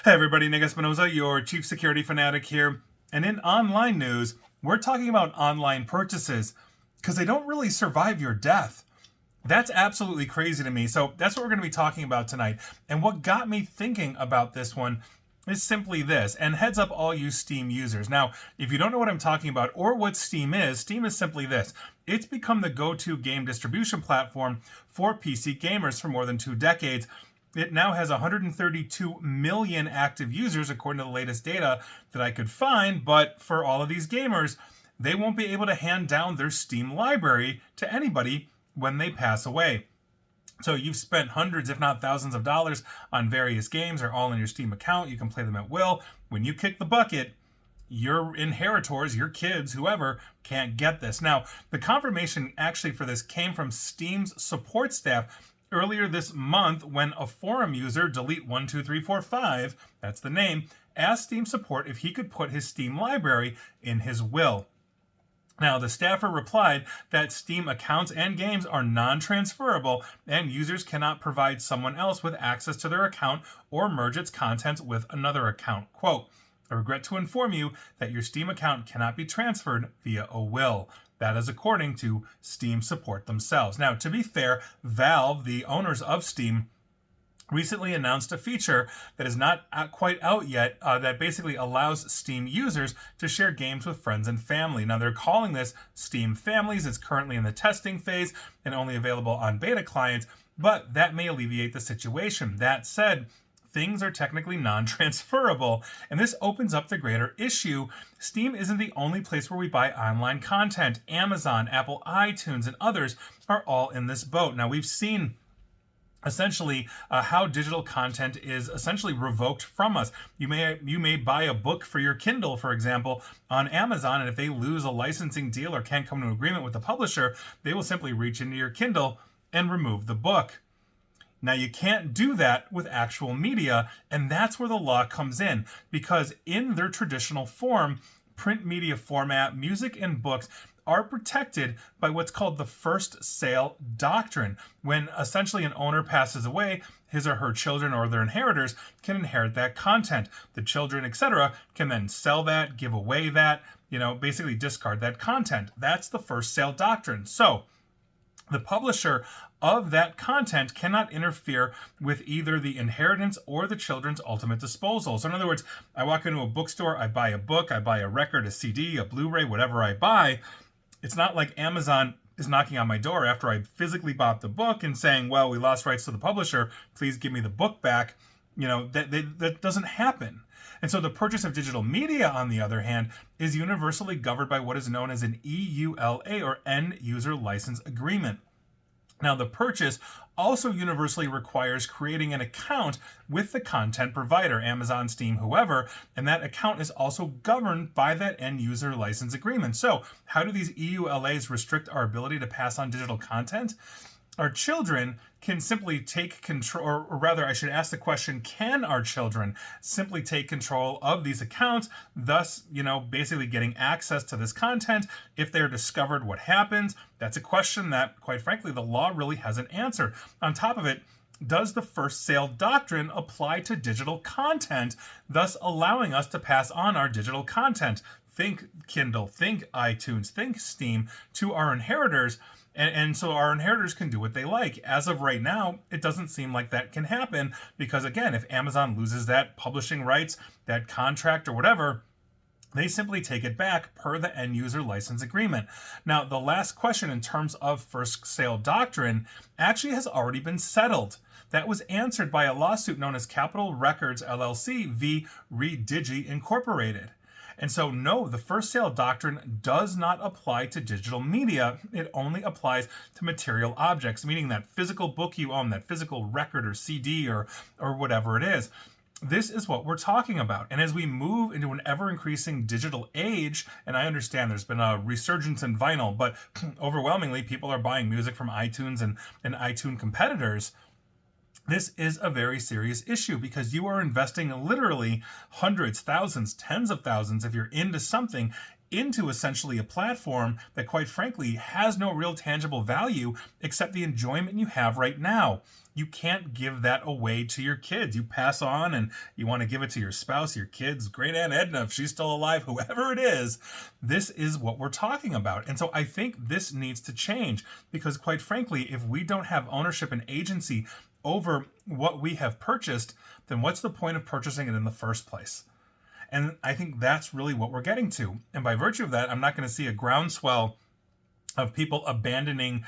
Hey everybody, Nick Espinoza, your chief security fanatic here. And in online news, we're talking about online purchases because they don't really survive your death. That's absolutely crazy to me. So that's what we're going to be talking about tonight. And what got me thinking about this one is simply this. And heads up, all you Steam users. Now, if you don't know what I'm talking about or what Steam is simply this. It's become the go-to game distribution platform for PC gamers for more than 2 decades. It now has 132 million active users, according to the latest data that I could find. But for all of these gamers, they won't be able to hand down their Steam library to anybody when they pass away. So you've spent hundreds, if not thousands of dollars on various games. They're all in your Steam account. You can play them at will. When you kick the bucket, your inheritors, your kids, whoever, can't get this. Now, the confirmation actually for this came from Steam's support staff earlier this month when a forum user, Delete12345, that's the name, asked Steam support if he could put his Steam library in his will. Now, the staffer replied that Steam accounts and games are non-transferable and users cannot provide someone else with access to their account or merge its contents with another account. Quote, I regret to inform you that your Steam account cannot be transferred via a will. That is according to Steam support themselves. Now, to be fair, Valve, the owners of Steam, recently announced a feature that is not quite out yet that basically allows Steam users to share games with friends and family. Now, they're calling this Steam Families. It's currently in the testing phase and only available on beta clients, but that may alleviate the situation. That said, things are technically non-transferable, and this opens up the greater issue. Steam isn't the only place where we buy online content. Amazon, Apple iTunes, and others are all in this boat. Now, we've seen essentially how digital content is essentially revoked from us. You may buy a book for your Kindle, for example, on Amazon, and if they lose a licensing deal or can't come to an agreement with the publisher, they will simply reach into your Kindle and remove the book. Now, you can't do that with actual media, and that's where the law comes in, because in their traditional form, print media format, music and books are protected by what's called the first sale doctrine. When essentially an owner passes away, his or her children or their inheritors can inherit that content. The children, etc., can then sell that, give away that, basically discard that content. That's the first sale doctrine. So, the publisher of that content cannot interfere with either the inheritance or the children's ultimate disposal. So in other words, I walk into a bookstore, I buy a book, I buy a record, a CD, a Blu-ray, whatever I buy. It's not like Amazon is knocking on my door after I physically bought the book and saying, well, we lost rights to the publisher, please give me the book back. That doesn't happen. And so the purchase of digital media, on the other hand, is universally governed by what is known as an EULA, or End User License Agreement. Now, the purchase also universally requires creating an account with the content provider, Amazon, Steam, whoever, and that account is also governed by that end user license agreement. So, how do these EULAs restrict our ability to pass on digital content? Our children can simply take control, or rather, I should ask the question, can our children simply take control of these accounts, thus, basically getting access to this content? If they're discovered, what happens? That's a question that, quite frankly, the law really hasn't answered. On top of it, does the first sale doctrine apply to digital content, thus allowing us to pass on our digital content? Think Kindle, think iTunes, think Steam to our inheritors. And so our inheritors can do what they like. As of right now, it doesn't seem like that can happen because, again, if Amazon loses that publishing rights, that contract or whatever, they simply take it back per the end user license agreement. Now, the last question in terms of first sale doctrine actually has already been settled. That was answered by a lawsuit known as Capitol Records LLC v. Redigi Incorporated. And so, no, the first sale doctrine does not apply to digital media. It only applies to material objects, meaning that physical book you own, that physical record or CD or whatever it is. This is what we're talking about. And as we move into an ever-increasing digital age, and I understand there's been a resurgence in vinyl, but overwhelmingly people are buying music from iTunes and iTunes competitors. This is a very serious issue because you are investing literally hundreds, thousands, tens of thousands, if you're into something, into essentially a platform that, quite frankly, has no real tangible value except the enjoyment you have right now. You can't give that away to your kids. You pass on and you want to give it to your spouse, your kids, great Aunt Edna, if she's still alive, whoever it is. This is what we're talking about. And so I think this needs to change because, quite frankly, if we don't have ownership and agency over what we have purchased, then what's the point of purchasing it in the first place? And I think that's really what we're getting to. And by virtue of that, I'm not going to see a groundswell of people abandoning,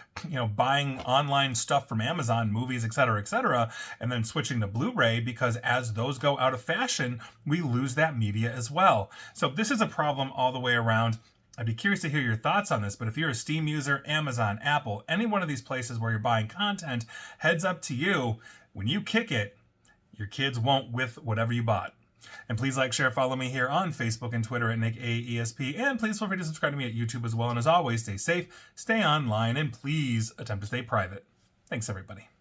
buying online stuff from Amazon, movies, et cetera, and then switching to Blu-ray, because as those go out of fashion, we lose that media as well. So this is a problem all the way around. I'd be curious to hear your thoughts on this, but if you're a Steam user, Amazon, Apple, any one of these places where you're buying content, heads up to you, when you kick it, your kids won't with whatever you bought. And please like, share, follow me here on Facebook and Twitter at NickAESP. And please feel free to subscribe to me at YouTube as well. And as always, stay safe, stay online, and please attempt to stay private. Thanks, everybody.